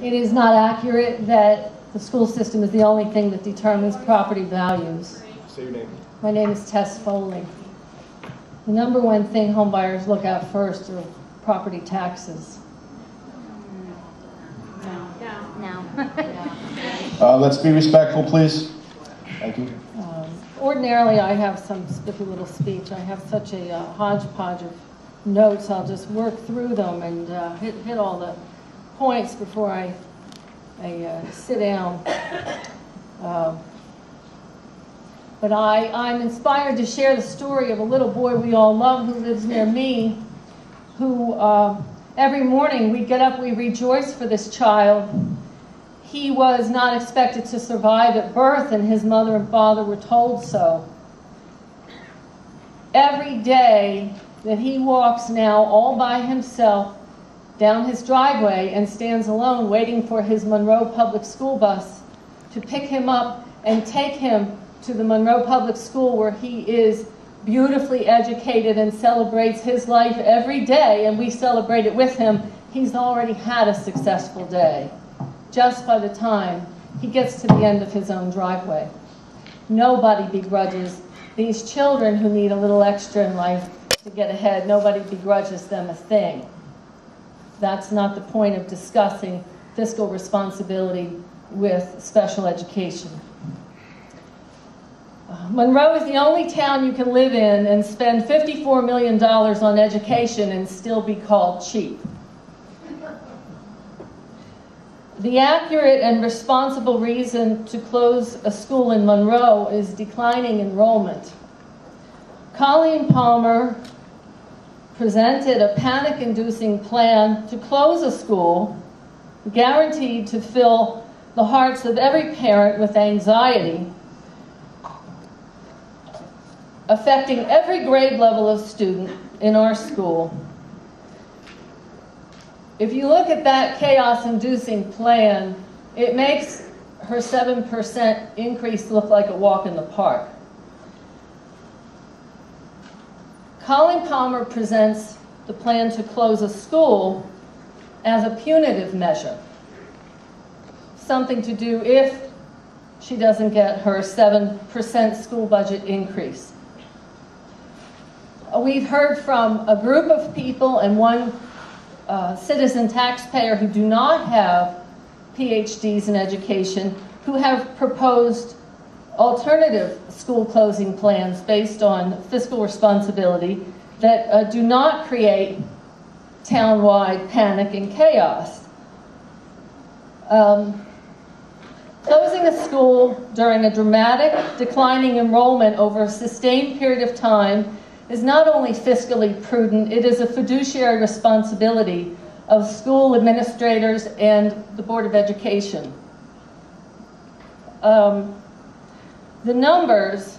It is not accurate that the school system is the only thing that determines property values. Say your name. My name is Tess Foley. The number one thing home buyers look at first are property taxes. No. Let's be respectful, please. Thank you. Ordinarily, I have some spiffy little speech. I have such a hodgepodge of notes. I'll just work through them and hit all the points before I sit down. But I'm inspired to share the story of a little boy we all love who lives near me, who every morning we get up, we rejoice for this child. He was not expected to survive at birth, and his mother and father were told so. Every day that he walks now all by himself down his driveway and stands alone waiting for his Monroe public school bus to pick him up and take him to the Monroe public school, where he is beautifully educated and celebrates his life every day, and we celebrate it with him. He's already had a successful day just by the time he gets to the end of his own driveway. Nobody begrudges these children who need a little extra in life to get ahead. Nobody begrudges them a thing. That's not the point of discussing fiscal responsibility with special education. Monroe is the only town you can live in and spend $54 million on education and still be called cheap. The accurate and responsible reason to close a school in Monroe is declining enrollment. Colleen Palmer presented a panic-inducing plan to close a school guaranteed to fill the hearts of every parent with anxiety, affecting every grade level of student in our school. If you look at that chaos-inducing plan, it makes her 7% increase look like a walk in the park. Colleen Palmer presents the plan to close a school as a punitive measure, something to do if she doesn't get her 7% school budget increase. We've heard from a group of people and one citizen taxpayer who do not have PhDs in education, who have proposed alternative school closing plans based on fiscal responsibility that do not create town-wide panic and chaos. Closing a school during a dramatic declining enrollment over a sustained period of time is not only fiscally prudent, it is a fiduciary responsibility of school administrators and the Board of Education. The numbers,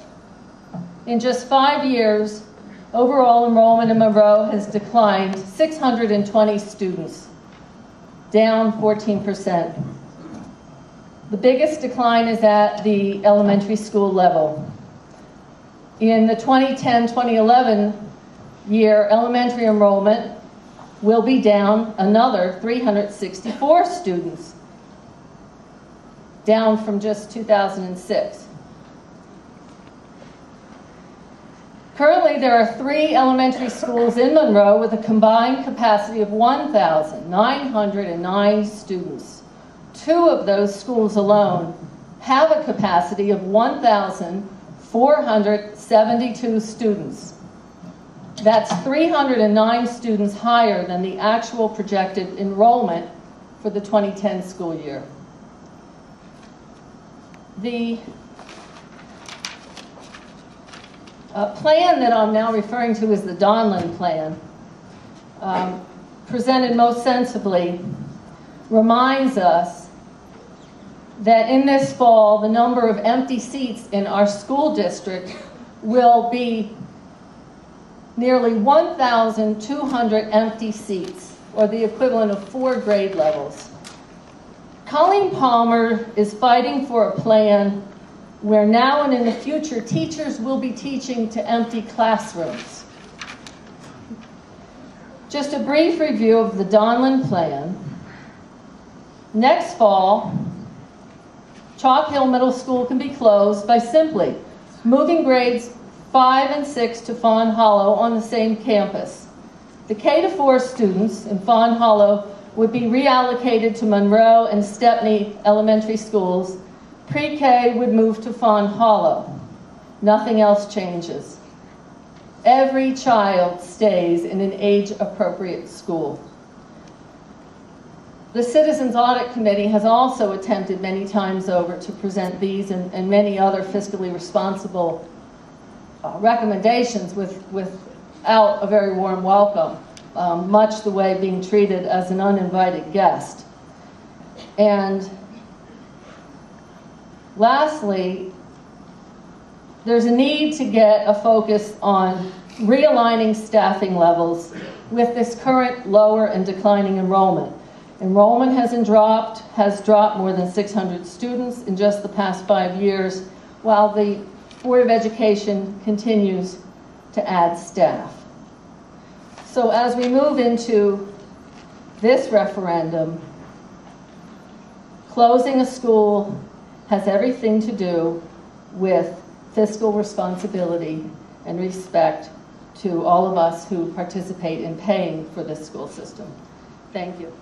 in just 5 years, overall enrollment in Monroe has declined 620 students, down 14%. The biggest decline is at the elementary school level. In the 2010-2011 year, elementary enrollment will be down another 364 students, down from just 2006. Currently, there are 3 elementary schools in Monroe with a combined capacity of 1,909 students. 2 of those schools alone have a capacity of 1,472 students. That's 309 students higher than the actual projected enrollment for the 2010 school year. The plan that I'm now referring to is the Donlan plan, presented most sensibly, reminds us that in this fall, the number of empty seats in our school district will be nearly 1,200 empty seats, or the equivalent of 4 grade levels. Colleen Palmer is fighting for a plan where now and in the future, teachers will be teaching to empty classrooms. Just a brief review of the Donlan plan. Next fall, Chalk Hill Middle School can be closed by simply moving grades 5 and 6 to Fawn Hollow on the same campus. The K-4 students in Fawn Hollow would be reallocated to Monroe and Stepney elementary schools. Pre-K would move to Fawn Hollow. Nothing else changes. Every child stays in an age-appropriate school. The Citizens Audit Committee has also attempted many times over to present these and many other fiscally responsible recommendations without a very warm welcome, much the way being treated as an uninvited guest. And lastly, there's a need to get a focus on realigning staffing levels with this current lower and declining enrollment. Enrollment has dropped more than 600 students in just the past 5 years, while the Board of Education continues to add staff. So as we move into this referendum, closing a school has everything to do with fiscal responsibility and respect to all of us who participate in paying for this school system. Thank you.